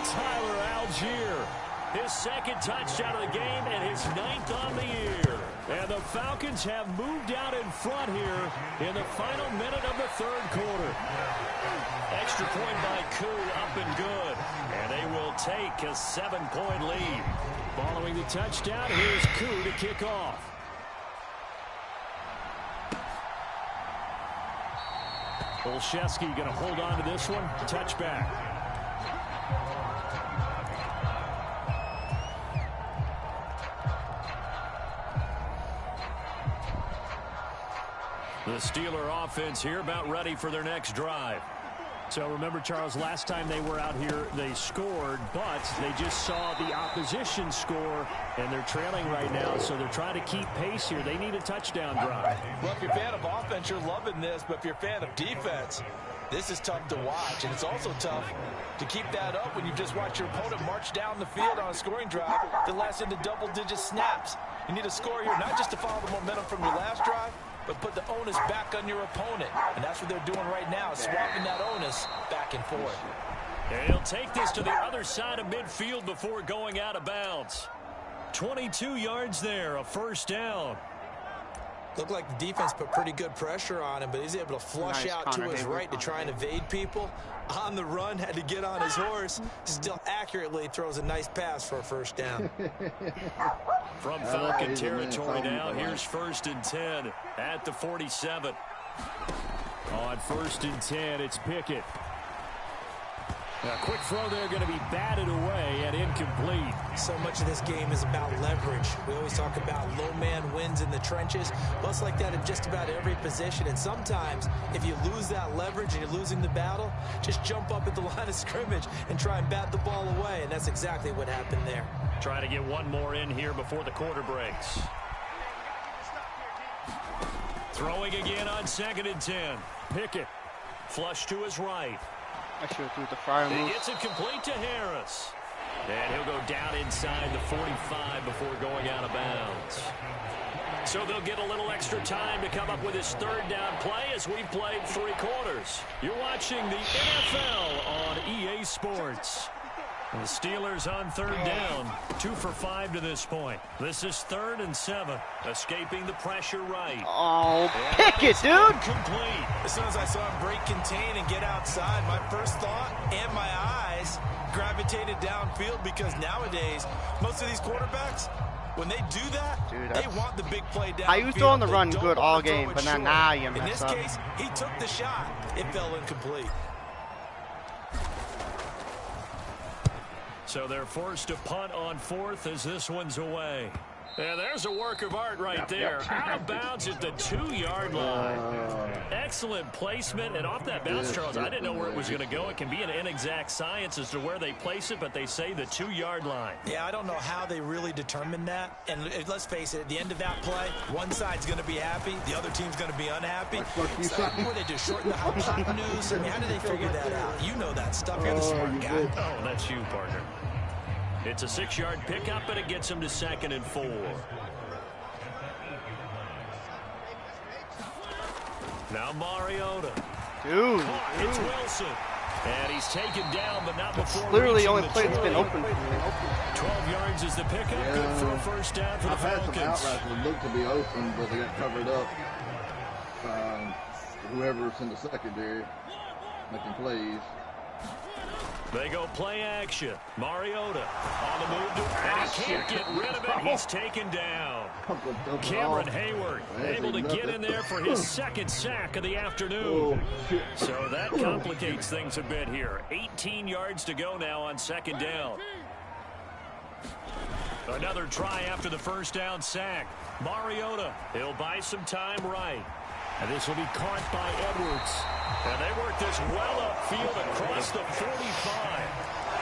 Tyler Algier. His second touchdown of the game and his 9th on the year. And the Falcons have moved out in front here in the final minute of the third quarter. Extra point by Koo, up and good. And they will take a 7-point lead. Following the touchdown, here's Koo to kick off. Olszewski going to hold on to this one. Touchback. The Steeler offense here about ready for their next drive. So remember, Charles, last time they were out here, they scored, but they just saw the opposition score, and they're trailing right now, so they're trying to keep pace here. They need a touchdown drive. Well, if you're a fan of offense, you're loving this, but if you're a fan of defense, this is tough to watch, and it's also tough to keep that up when you just watch your opponent march down the field on a scoring drive that lasts into double-digit snaps. You need a score here, not just to follow the momentum from your last drive, but put the onus back on your opponent. And that's what they're doing right now, swapping that onus back and forth. And he'll take this to the other side of midfield before going out of bounds. 22 yards there, a first down. Looked like the defense put pretty good pressure on him, but he's able to flush out to his right to try and evade people. On the run, had to get on his horse. Still accurately throws a nice pass for a first down. From Falcon territory now, here's 1st and 10 at the 47. On 1st and 10, it's Pickett. A quick throw there, going to be batted away and incomplete. So much of this game is about leverage. We always talk about low man wins in the trenches. Well, it's like that in just about every position. And sometimes, if you lose that leverage and you're losing the battle, just jump up at the line of scrimmage and try and bat the ball away. And that's exactly what happened there. Trying to get one more in here before the quarter breaks. Throwing again on 2nd and 10. Pickett, flush to his right. I should have threw the fire move. He gets it complete to Harris. And he'll go down inside the 45 before going out of bounds. So they'll get a little extra time to come up with his third down play as we've played 3 quarters. You're watching the NFL on EA Sports. The Steelers on third down, 2 for 5 to this point. This is 3rd and 7, escaping the pressure right. Oh, pick it, dude! Complete. As soon as I saw him break contain and get outside, my first thought and my eyes gravitated downfield, because nowadays, most of these quarterbacks, when they do that, dude, they want the big play downfield. I used to on the run good all game, but now you mess up. In this case, he took the shot. It fell incomplete. So they're forced to punt on 4th as this one's away. And there's a work of art right there. Out of bounds at the 2-yard line. Excellent placement. And off that bounce, Charles, I didn't know where it was going to go. It can be an inexact science as to where they place it, but they say the 2-yard line. Yeah, I don't know how they really determined that. And let's face it, at the end of that play, one side's going to be happy, the other team's going to be unhappy. So, what they do, shorten the hypotenuse? I mean, how do they figure that out? You know that stuff. You're the smart guy. Oh, that's you, partner. It's a 6-yard pickup, and it gets him to 2nd and 4. Now Mariota. Dude. It's Wilson. And he's taken down, but not before. Literally the only play that's been open. 12 yards is the pickup. Good for a first down for the Falcons. I've had some outrights that looked to be open, but they got covered up. Whoever's in the secondary making plays. They go play action. Mariota on the move, and he can't get rid of it. He's taken down. Cameron Hayward able to get in there for his 2nd sack of the afternoon. So that complicates things a bit here. 18 yards to go now on 2nd down. Another try after the first down sack. Mariota, he'll buy some time right. And this will be caught by Edwards. And they work this well upfield across the 45.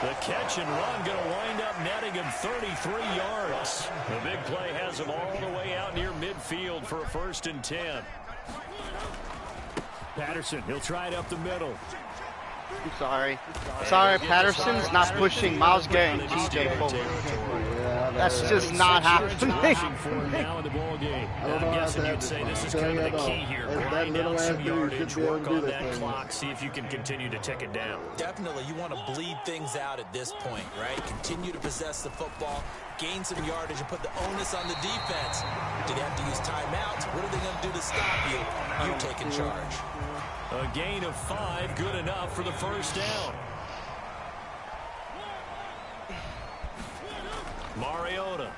The catch and run going to wind up netting him 33 yards. The big play has him all the way out near midfield for a 1st and 10. Patterson, he'll try it up the middle. I'm sorry. Sorry, Patterson's not pushing Myles Garrett and TJ forward. That's just not happening. Now in the ball game. I'm guessing you'd say this is kind of the key here. Grind out some yardage, work on that clock, see if you can continue to tick it down. Definitely, you want to bleed things out at this point, right? Continue to possess the football, gain some yardage, and put the onus on the defense. Do they have to use timeouts? What are they going to do to stop you? You taking charge. A gain of 5, good enough for the first down. Mariota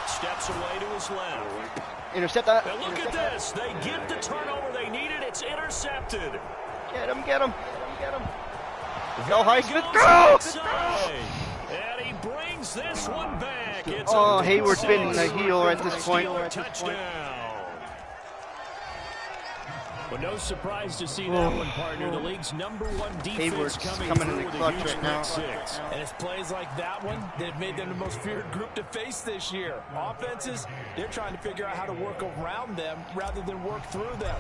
steps away to his left. Intercept that. And look at this. They get the turnover they needed. It's intercepted. Get him, get him, get him. Go, Highsmith, go! And he brings this one back. It's Hayward's been the heel at this point. Touchdown. But no surprise to see that one, partner. The league's #1 defense Hayward's coming in the clutch right now. And it's plays like that one that have made them the most feared group to face this year. Offenses, they're trying to figure out how to work around them rather than work through them.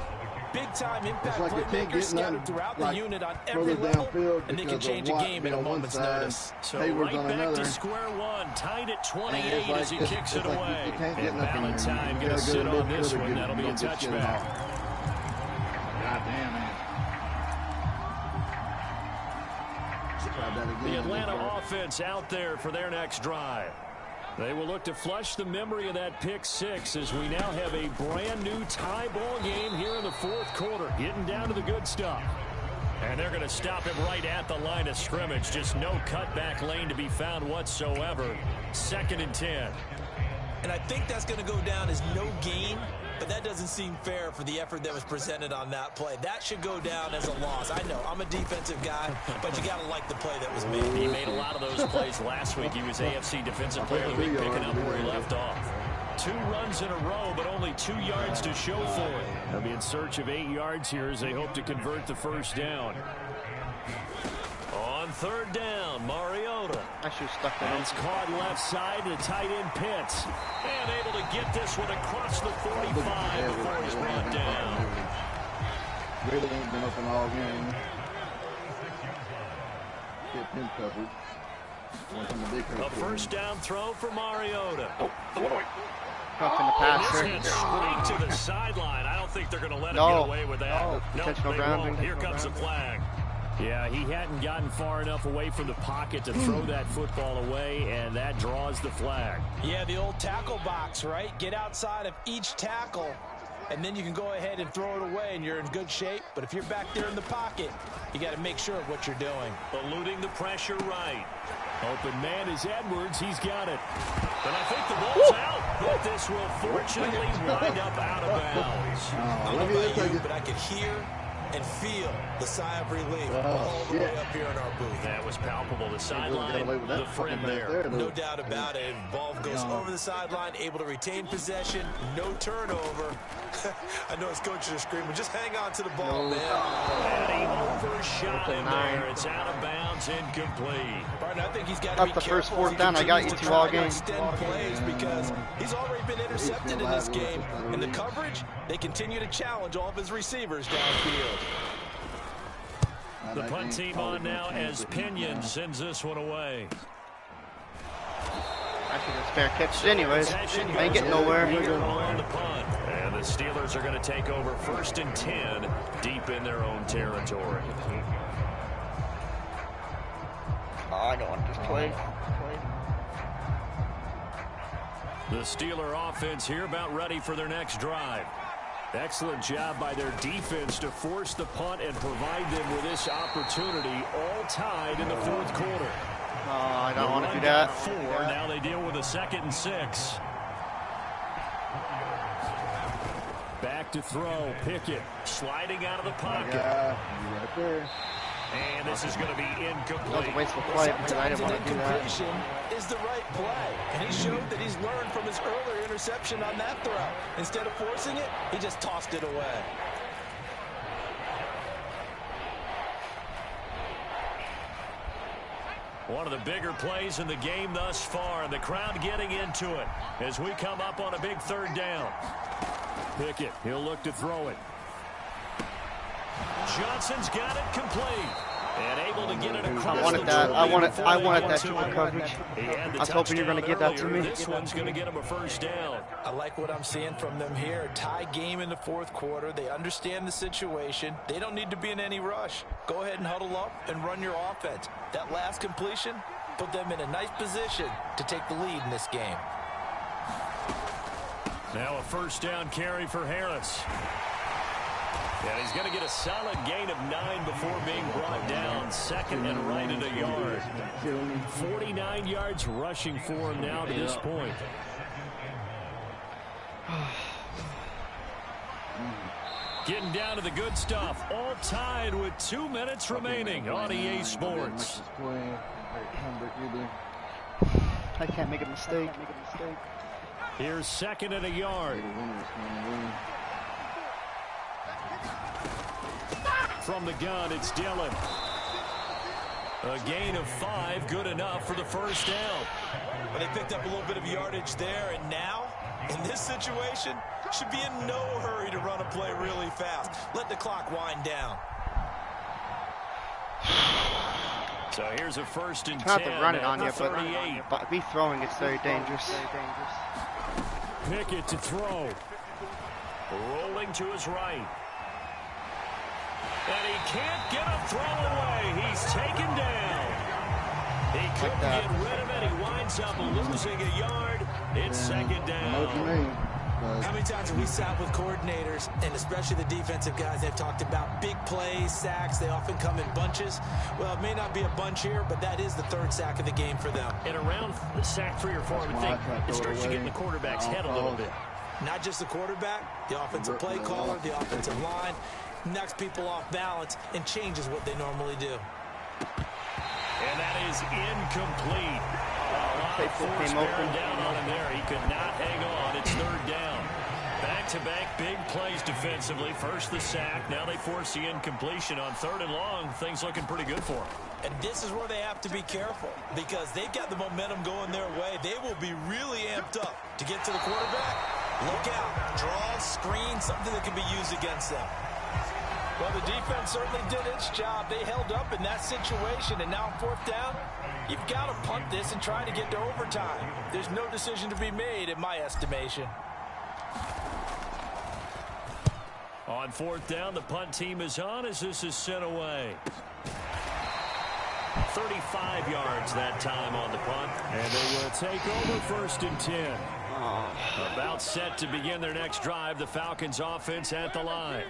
Big-time impact playmakers scattered throughout the unit on every level, and they can change a game at a moment's notice. So right back to square one, tied at 28 as he kicks it away. And Valentine going to sit on this one. That'll be a touchback. God damn it. The Atlanta offense out there for their next drive. They will look to flush the memory of that pick 6 as we now have a brand new tie ball game here in the 4th quarter, getting down to the good stuff. And they're going to stop him right at the line of scrimmage. Just no cutback lane to be found whatsoever. 2nd and 10. And I think that's going to go down as no gain, but that doesn't seem fair for the effort that was presented on that play. That should go down as a loss. I know, I'm a defensive guy, but you got to like the play that was made. He made a lot of those plays last week. He was AFC Defensive Player of the Week, picking up where he left off. 2 runs in a row, but only 2 yards to show for it. They'll be in search of 8 yards here as they hope to convert the first down. On 3rd down, Mariota. I should have stuck that. It's caught left side to tight end Pitts. And able to get this one across the 45 before he's brought down. Really ain't been open all game. Get pin covered. A first down throw for Mariota. Roughing the passer. Straight to the sideline. I don't think they're going to let him get away with that. Intentional they grounding. won't. Here comes the flag. Yeah, he hadn't gotten far enough away from the pocket to throw that football away, and that draws the flag. Yeah, the old tackle box, right? Get outside of each tackle, and then you can go ahead and throw it away, and you're in good shape. But if you're back there in the pocket, you got to make sure of what you're doing. Eluding the pressure right. Open man is Edwards. He's got it. And I think the ball's out, but this will fortunately wind up out of bounds. I don't know about you, but I could hear and feel the sigh of relief all the way up here in our booth. That was palpable. The sideline, the friend there. No doubt about it. Ball goes over the sideline, able to retain possession, no turnover. I know his coaches are screaming, just hang on to the ball, man. And he overshot him there. It's out of bounds, incomplete. Barton, I think he's got to be the careful. first 4th down. I got you 2 all game. Extend plays because he's already been intercepted in this game. And the coverage, they continue to challenge all of his receivers downfield. The punt team on now as Pinion sends this one away. I should have spare catches anyways. I ain't getting nowhere. On the punt. And the Steelers are going to take over 1st and 10 deep in their own territory. Oh, I don't want this play. The Steeler offense here about ready for their next drive. Excellent job by their defense to force the punt and provide them with this opportunity, all tied in the 4th quarter. Oh, I don't want to do that. 4, now they deal with a 2nd and 6. Back to throw, Pickett sliding out of the pocket. Right there. And this is going to be incomplete. That was a wasteful play because I didn't want to do that. Completion is the right play, and he showed that he's learned from his earlier interception on that throw. Instead of forcing it, he just tossed it away. One of the bigger plays in the game thus far, and the crowd getting into it as we come up on a big 3rd down. Pickett, he'll look to throw it. Johnson's got it complete. And able to get it across. I wanted that. I wanted that triple coverage. I was hoping you were going to give that to me. This one's going to get him a 1st down. I like what I'm seeing from them here. Tie game in the 4th quarter. They understand the situation. They don't need to be in any rush. Go ahead and huddle up and run your offense. That last completion put them in a nice position to take the lead in this game. Now a 1st down carry for Harris. And he's going to get a solid gain of 9 before being brought down. 2nd and right at a yard. 49 yards rushing for him now to this point. Getting down to the good stuff. All tied with 2 minutes remaining on EA Sports. I can't make a mistake. Here's 2nd and a yard. From the gun, it's Dillon. A gain of 5, good enough for the 1st down. Well, they picked up a little bit of yardage there, and now, in this situation, should be in no hurry to run a play really fast. Let the clock wind down. So here's a 1st and 10. Not to run it on you, 38. but be throwing it's very dangerous. Pickett to throw. Rolling to his right. And he can't get a throw away. He's taken down. He couldn't get rid of it. He winds up losing a yard. It's 2nd down. How many times have we sat with coordinators, and especially the defensive guys, they've talked about big plays, sacks. They often come in bunches. Well, it may not be a bunch here, but that is the 3rd sack of the game for them. And around the sack 3 or 4, I would think it starts to get in the quarterback's head a little bit. Not just the quarterback, the offensive play caller, the offensive line, knocks people off balance and changes what they normally do. And that is incomplete. A lot of force bearing down on him there. He could not hang on. It's 3rd down. Back-to-back big plays defensively. First the sack. Now they force the incompletion on 3rd and long. Things looking pretty good for them. And this is where they have to be careful because they've got the momentum going their way. They will be really amped up to get to the quarterback. Look out. Draw, screen, something that can be used against them. Well, the defense certainly did its job. They held up in that situation, and now 4th down, you've got to punt this and try to get to overtime. There's no decision to be made, in my estimation. On 4th down, the punt team is on as this is sent away. 35 yards that time on the punt. And they will take over 1st and 10. About set to begin their next drive. The Falcons offense at the line.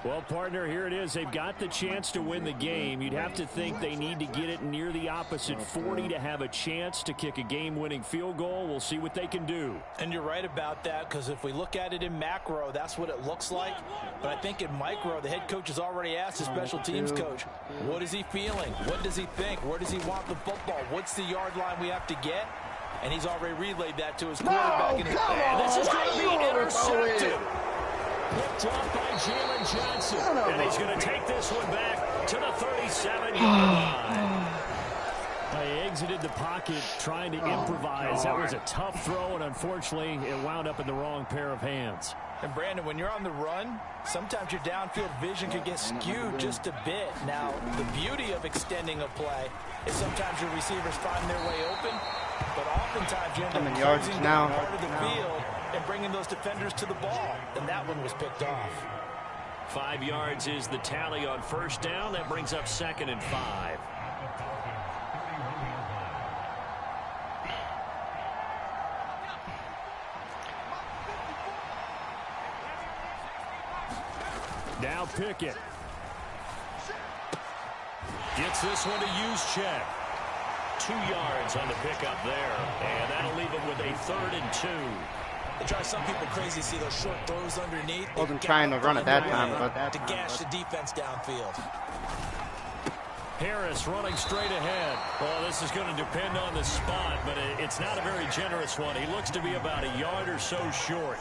Well, partner, here it is. They've got the chance to win the game. You'd have to think they need to get it near the opposite 40 to have a chance to kick a game-winning field goal. We'll see what they can do. And you're right about that, because if we look at it in macro, that's what it looks like. But I think in micro, the head coach has already asked the special teams coach, what is he feeling? What does he think? Where does he want the football? What's the yard line we have to get? And he's already relayed that to his quarterback. And this is going to be intercepted. Picked off by Jalen Johnson. And he's going to take this one back to the 37-yard line. He exited the pocket trying to improvise. That was a tough throw, and unfortunately, it wound up in the wrong pair of hands. And Brandon, when you're on the run, sometimes your downfield vision could get skewed just a bit. Now, the beauty of extending a play is sometimes your receivers find their way open, but oftentimes you end up closing down part of the field and bringing those defenders to the ball. And that one was picked off. 5 yards is the tally on first down. That brings up 2nd and 5. Now Pickett. Gets this one to Juszczyk. 2 yards on the pickup there. And that'll leave him with a 3rd and 2. It drives some people crazy to see those short throws underneath. Wasn't trying to run it that time, but to gash the defense downfield. Harris running straight ahead. Well, this is going to depend on the spot, but it's not a very generous one. He looks to be about a yard or so short.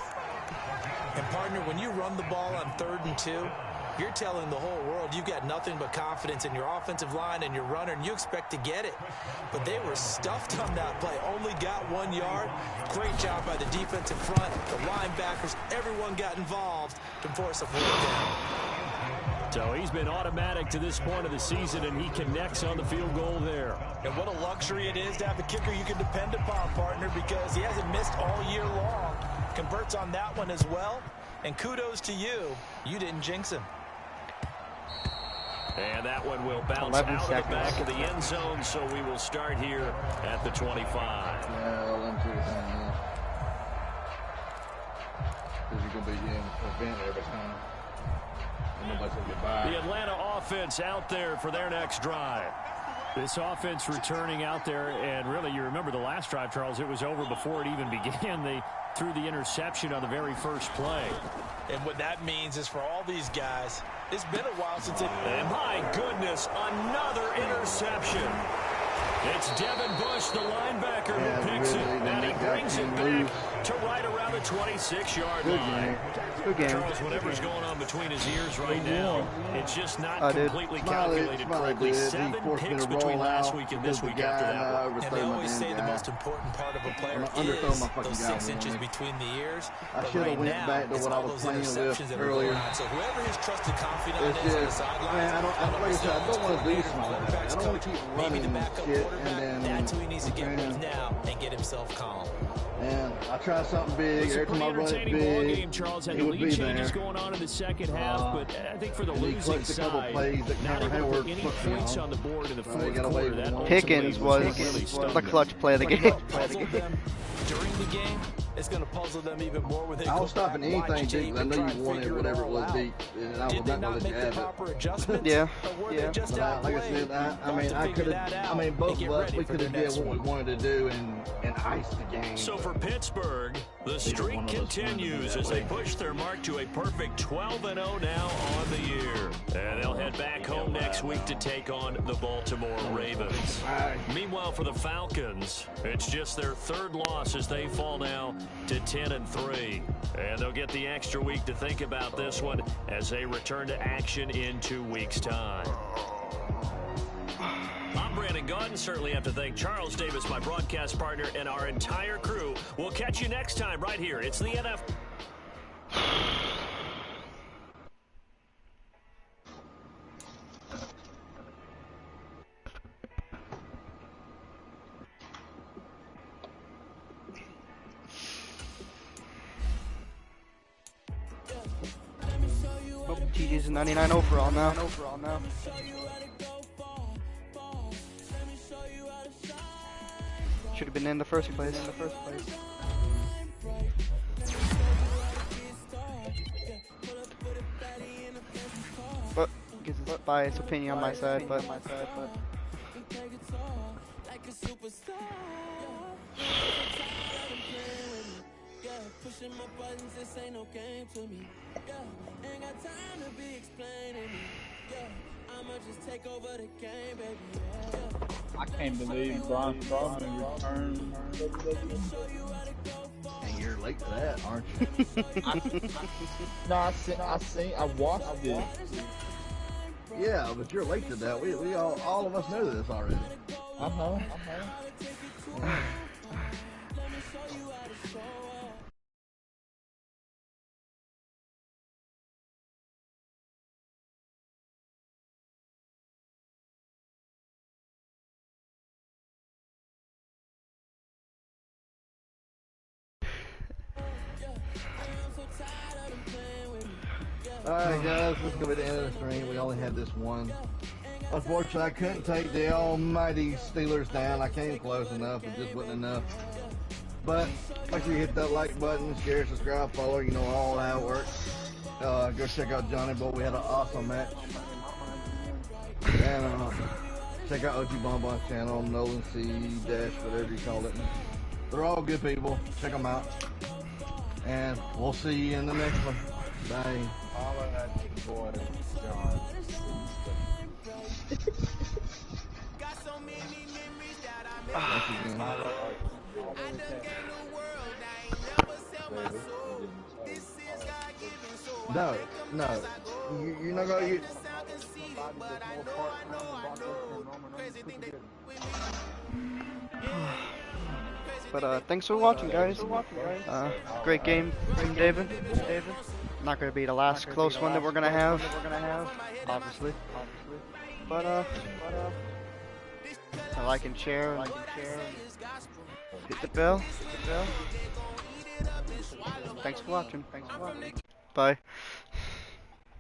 And, partner, when you run the ball on 3rd and 2, you're telling the whole world you've got nothing but confidence in your offensive line and your runner, and you expect to get it. But they were stuffed on that play. Only got 1 yard. Great job by the defensive front. The linebackers, everyone got involved to force a fourth down. So he's been automatic to this point of the season, and he connects on the field goal there. And what a luxury it is to have a kicker you can depend upon, partner, because he hasn't missed all year long. Converts on that one as well. And kudos to you. You didn't jinx him. And that one will bounce out of the back of the end zone, so we will start here at the 25. Yeah, well, I'm sure because you're going to be in event every time. And nobody's going to get by. The Atlanta offense out there for their next drive. This offense returning out there, and really, you remember the last drive, Charles, it was over before it even began. They threw the interception on the very first play. And what that means is for all these guys, it's been a while since it... And my goodness, another interception. It's Devin Bush, the linebacker, who picks it, and he brings it back to right around the 26-yard line. Good game. Charles, whatever's going on between his ears right now, it's just not completely calculated correctly. 7 picks between last week and this week after that one. And they always say the most important part of a player is those 6 inches between the ears. I should have went back to what I was playing with earlier. So whoever his trusted confidant is on the sidelines, I don't want to do something. I don't want to keep running shit. That's who he needs to get with now and get himself calm. And I try something big. It's a pretty entertaining ball game, Charles. Had the lead changes there. going on in the second half, but I think for the losing side, not able to put any points on the board in the fourth quarter. That Pickens was the clutch play of the game. During the game, it's going to puzzle them even more with it. I was stopping anything, dude. I know you wanted whatever it was deep, and I was not going to let you have it. Yeah. But like I said, I could have. Both of us, we could have did what we wanted to do and ice the game. So for Pittsburgh, the streak continues as they push their mark to a perfect 12-0 now on the year. And they'll head back home next week to take on the Baltimore Ravens. Meanwhile, for the Falcons, it's just their 3rd loss as they fall now to 10-3. And they'll get the extra week to think about this one as they return to action in 2 weeks' time. I'm Brandon Gaudin. Certainly have to thank Charles Davis, my broadcast partner, and our entire crew. We'll catch you next time right here. It's the NFL. TJ's a 99 overall now. Should have been in the first place. But gives us biased opinion on my side, but pushing my buttons, this ain't no game to me. Yeah, ain't got time to be explaining me. Yeah, I'ma just take over the game, baby. Yeah. I can't believe Braun Strowman returned. And you're late to that, aren't you? I watched it. Yeah, but you're late to that. We all of us know this already. Alright guys, this is going to be the end of the stream. We only had this one. Unfortunately, I couldn't take the almighty Steelers down. I came close enough. It just wasn't enough. But make sure you hit that like button, share, subscribe, follow. You know all how it works. Go check out Johnny Boy. We had an awesome match. And check out OG Bonbon's channel, Nolan C Dash, whatever you call it. They're all good people. Check them out. And we'll see you in the next one. Bye. No, you're not gonna get. But thanks for watching, guys. Great game from David. Not gonna be the last close one that we're gonna have, obviously. But like and share. Hit the bell. Thanks for watching. Bye.